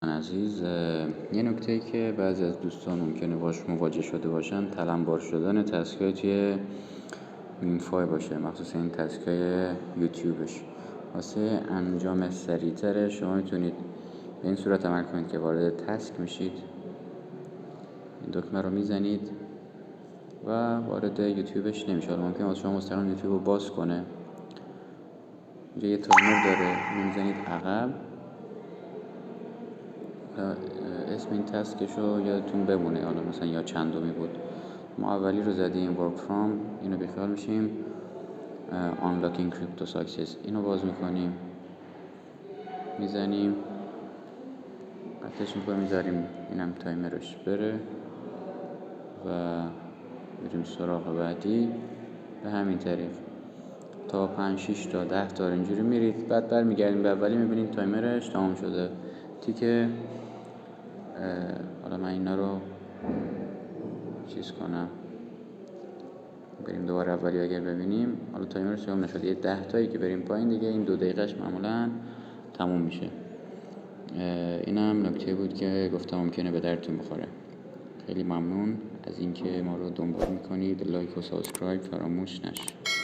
عزیز، یه نکته که بعضی از دوستان ممکنه باش مواجه شده باشن تلمبار شدن تسکای توی مینفای باشه، مخصوصا این تسکای یوتیوبش. واسه انجام سریعتره شما میتونید به این صورت عمل کنید که وارد تسک میشید، این دکمه رو میزنید و وارد یوتیوبش نمیشه. حالا ممکنه واسه شما مستقیم یوتیوب رو باز کنه. اینجا یه تایمر داره، میزنید عقب. اسم این تسکش رو یادتون بمونه، حالا مثلا یا چندمی بود. ما اولی رو زدیم work from، اینو بیخیال میشیم. unlocking crypto success اینو باز میکنیم، میزنیم، قطعش میکنیم، میذاریم اینم تایمرش بره و بریم سراغ بعدی. به همین طریق تا 5-6 تا 10 تا اینجوری میرید. بعد برمیگردیم به اولی، میبینید تایمرش تمام شده. تیکه حالا من اینا رو چیز کنم، بریم دوباره اولی اگر ببینیم. حالا تایمرش تمام نشده، یه 10 تایی که بریم پایین دیگه این 2 دقیقهش معمولا تموم میشه. اینم نکته بود که گفتم ممکنه به درتون بخوره. خیلی ممنون از اینکه ما رو دنبال میکنید. لایک و سابسکرایب فراموش نشه.